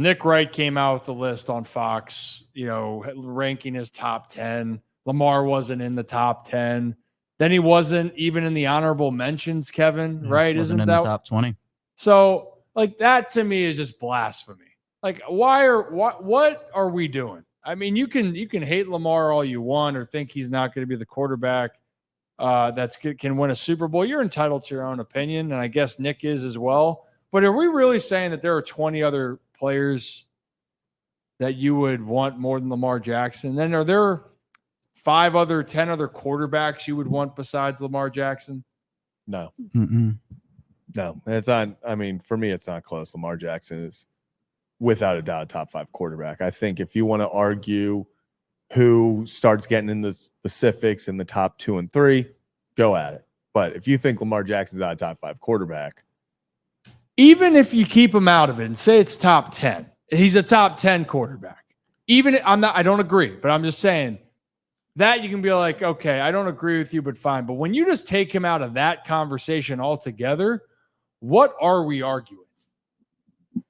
Nick Wright came out with the list on Fox, ranking his top 10. Lamar wasn't in the top 10. Then he wasn't even in the honorable mentions, Kevin, right? Wasn't in the top 20. So, like, that to me is just blasphemy. Like, what are we doing? I mean, you can hate Lamar all you want or think he's not going to be the quarterback can win a Super Bowl. You're entitled to your own opinion, and I guess Nick is as well. But are we really saying that there are 20 other players that you would want more than Lamar Jackson? Then are there 10 other quarterbacks you would want besides Lamar Jackson? No. Mm-mm. No, it's not. I mean, for me, it's not close. Lamar Jackson is without a doubt top 5 quarterback. I think if you want to argue who starts getting in the specifics in the top 2 and 3, go at it. But if you think Lamar Jackson's not a top 5 quarterback, even if you keep him out of it and say it's top 10, he's a top 10 quarterback. I don't agree, but I'm just saying that you can be like, okay, I don't agree with you, but fine. But when you just take him out of that conversation altogether, what are we arguing?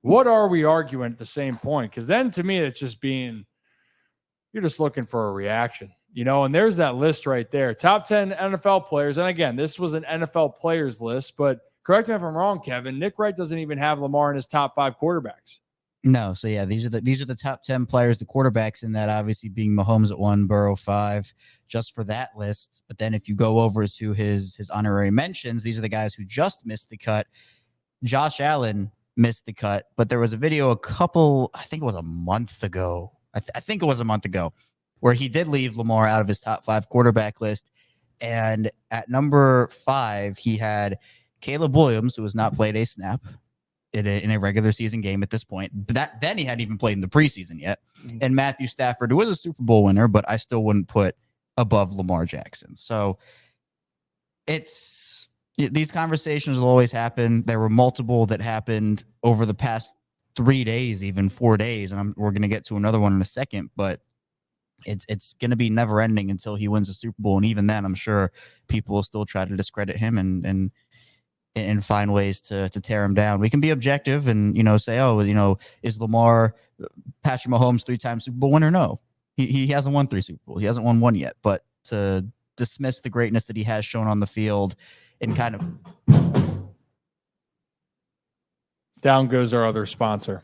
What are we arguing at the same point? Because then to me, it's just you're just looking for a reaction, and there's that list right there. Top 10 NFL players. And again, this was an NFL players list, but correct me if I'm wrong, Kevin, Nick Wright doesn't even have Lamar in his top 5 quarterbacks. No. So yeah, these are the top 10 players, the quarterbacks in that, obviously being Mahomes at 1, Burrow 5, just for that list. But then if you go over to his honorary mentions, these are the guys who just missed the cut. Josh Allen missed the cut, but there was a video I think it was a month ago. I think it was a month ago where he did leave Lamar out of his top 5 quarterback list. And at number 5, he had Caleb Williams, who has not played a snap in a regular season game at this point. But then he hadn't even played in the preseason yet. And Matthew Stafford, who was a Super Bowl winner, but I still wouldn't put above Lamar Jackson. So these conversations will always happen. There were multiple that happened over the past 3 days, even 4 days, and we're going to get to another one in a second, but it's going to be never ending until he wins a Super Bowl. And even then, I'm sure people will still try to discredit him and find ways to tear him down. We can be objective and, say, is Lamar Patrick Mahomes 3-time Super Bowl winner? No, he hasn't won 3 Super Bowls. He hasn't won one yet, but to dismiss the greatness that he has shown on the field and kind of down goes our other sponsor.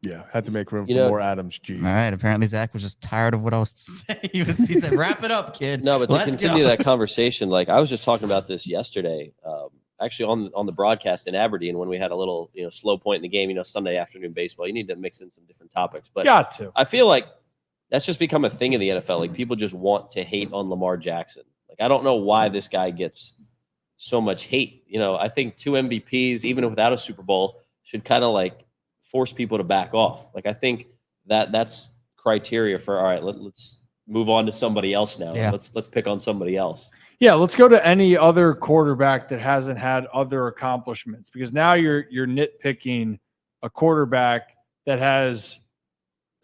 Yeah, had to make room for more Adams G. All right, apparently Zach was just tired of what I was saying. He said, "Wrap it up, kid." No, but to continue that conversation, like I was just talking about this yesterday, actually on the broadcast in Aberdeen when we had a little slow point in the game. Sunday afternoon baseball. You need to mix in some different topics, but got to. I feel like that's just become a thing in the NFL. Like people just want to hate on Lamar Jackson. Like I don't know why this guy gets so much hate. I think 2 MVPs, even without a Super Bowl, should kind of like force people to back off. Like I think that's criteria for, all right, let's move on to somebody else now. Yeah. Let's pick on somebody else. Yeah, let's go to any other quarterback that hasn't had other accomplishments, because now you're nitpicking a quarterback that has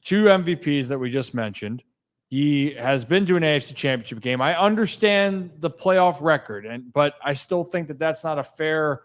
2 MVPs that we just mentioned. He has been to an AFC Championship game. I understand the playoff record, but I still think that that's not a fair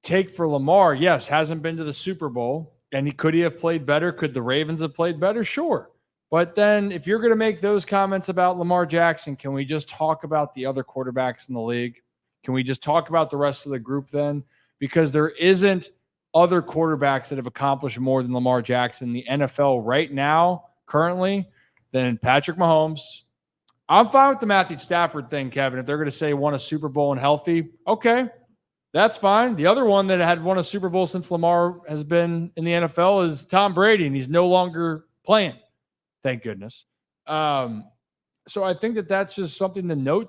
take for Lamar. Yes, hasn't been to the Super Bowl, and could he have played better? Could the Ravens have played better? Sure. But then if you're going to make those comments about Lamar Jackson, can we just talk about the other quarterbacks in the league? Can we just talk about the rest of the group then? Because there isn't other quarterbacks that have accomplished more than Lamar Jackson in the NFL right now, currently, than Patrick Mahomes. I'm fine with the Matthew Stafford thing, Kevin. If they're going to say won a Super Bowl and healthy, okay, that's fine. The other one that had won a Super Bowl since Lamar has been in the NFL is Tom Brady, and he's no longer playing. Thank goodness. So I think that that's just something to note